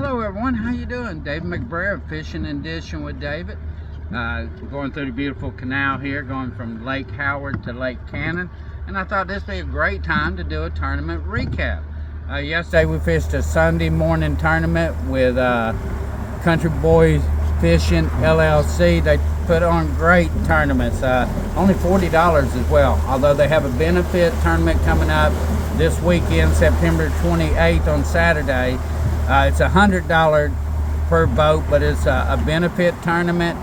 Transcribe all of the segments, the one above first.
Hello everyone, how you doing? David McBrayer, Fishing and Dishing with David. Going through the beautiful canal here, going from Lake Howard to Lake Cannon. And I thought this would be a great time to do a tournament recap. Yesterday we fished a Sunday morning tournament with Country Boys Fishing LLC. They put on great tournaments, only $40 as well. Although they have a benefit tournament coming up this weekend, September 28th on Saturday. It's $100 per boat, but it's a benefit tournament.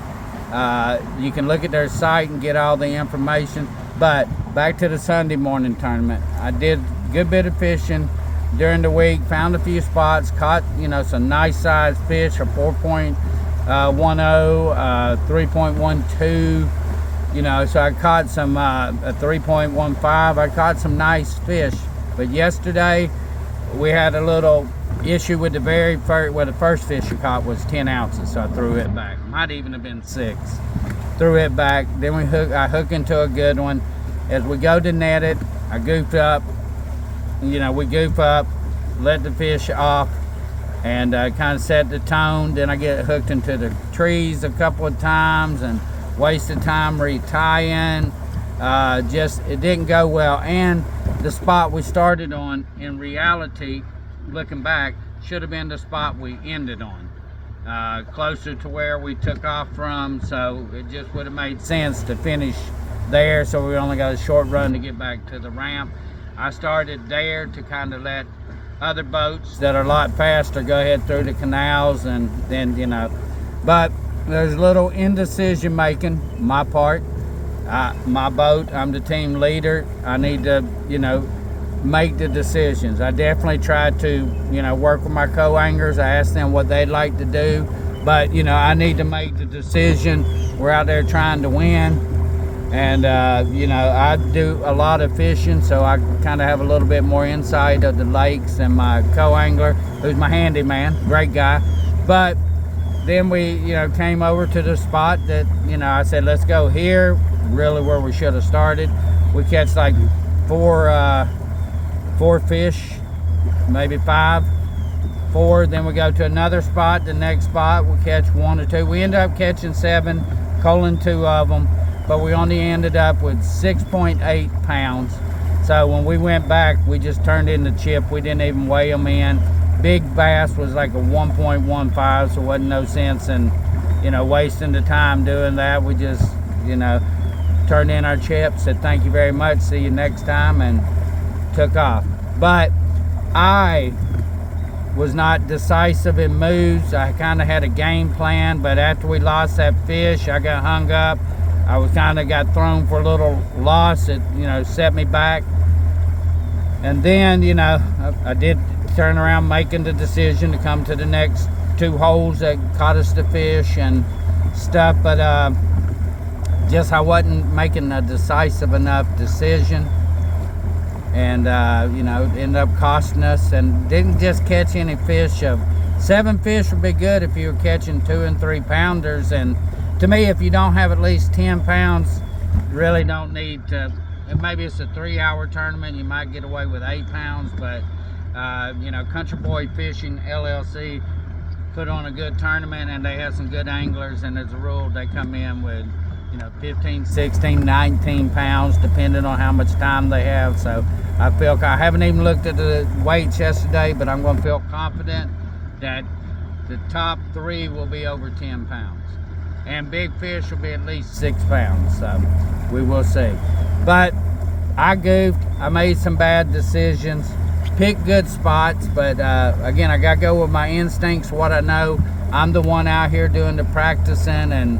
You can look at their site and get all the information. But back to the Sunday morning tournament. I did a good bit of fishing during the week, found a few spots, caught some nice sized fish, a 4.10, 3.12, so I caught some a 3.15. I caught some nice fish. But yesterday we had a little issue with the first fish I caught was 10 ounces, so I threw it back. Might even have been 6. Threw it back. Then I hook into a good one. As we go to net it, I goofed up. We goof up, let the fish off, and kind of set the tone. Then I get hooked into the trees a couple of times and wasted time retying. It didn't go well. And the spot we started on, in reality, looking back, should have been the spot we ended on, closer to where we took off from, so it just would have made sense to finish there, so we only got a short run to get back to the ramp. I started there to kind of let other boats that are a lot faster go ahead through the canals, and then but there's a little indecision making my part. My boat, I'm the team leader, I need to make the decisions. I definitely tried to work with my co-anglers. I asked them what they'd like to do, but I need to make the decision. We're out there trying to win, and I do a lot of fishing, so I kind of have a little bit more insight of the lakes than my co-angler, who's my handyman, great guy. But then we came over to the spot that I said, let's go here, really where we should have started. We catch like four fish, maybe 5, 4. Then we go to another spot. The next spot we catch 1 or 2. We ended up catching 7, culling 2 of them, but we only ended up with 6.8 pounds. So when we went back, we just turned in the chip. We didn't even weigh them in. Big bass was like a 1.15, so it wasn't no sense in wasting the time doing that. We just turned in our chip, said thank you very much, see you next time, and took off. But I was not decisive in moves. I kind of had a game plan, but after we lost that fish, I got hung up. I was got thrown for a little loss. It set me back, and then I did turn around making the decision to come to the next 2 holes that caught us the fish and stuff, but just I wasn't making a decisive enough decision, and ended up costing us, and didn't just catch any fish. 7 fish would be good if you were catching 2 and 3 pounders, and to me, if you don't have at least 10 pounds, you really don't need to. Maybe it's a 3-hour tournament, you might get away with 8 pounds, but Country Boys Fishing LLC put on a good tournament, and they have some good anglers, and as a rule they come in with 15, 16, 19 pounds depending on how much time they have. So I haven't even looked at the weights yesterday, but I'm going to feel confident that the top 3 will be over 10 pounds, and big fish will be at least 6 pounds, so we will see. But I goofed, I made some bad decisions, picked good spots, but again, I gotta go with my instincts, what I know. I'm the one out here doing the practicing, and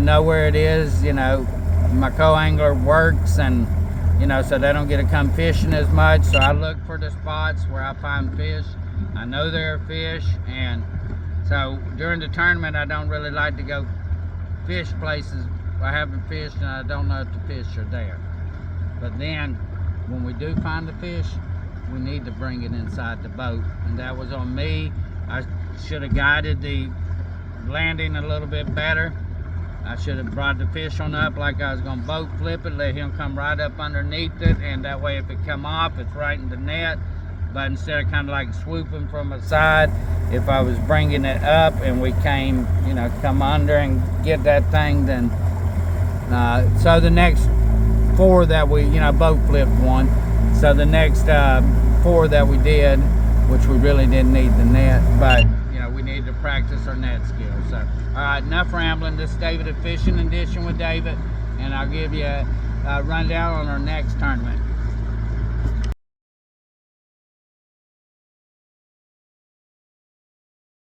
know where it is. My co-angler works, and so they don't get to come fishing as much, so I look for the spots where I find fish. I know there are fish, and so during the tournament I don't really like to go fish places I haven't fished and I don't know if the fish are there. But then when we do find the fish, we need to bring it inside the boat, and that was on me. I should have guided the landing a little bit better. I should have brought the fish on up like I was going to boat flip it, let him come right up underneath it, and that way if it come off, it's right in the net. but instead of kind of like swooping from the side, if I was bringing it up and we came, you know, come under and get that thing, then so the next 4 that we, you know, boat flipped one. So the next 4 that we did, which we really didn't need the net, but you know, we needed to practice our net skills. So, all right, enough rambling. This is David at Fishing Edition with David, and I'll give you a rundown on our next tournament.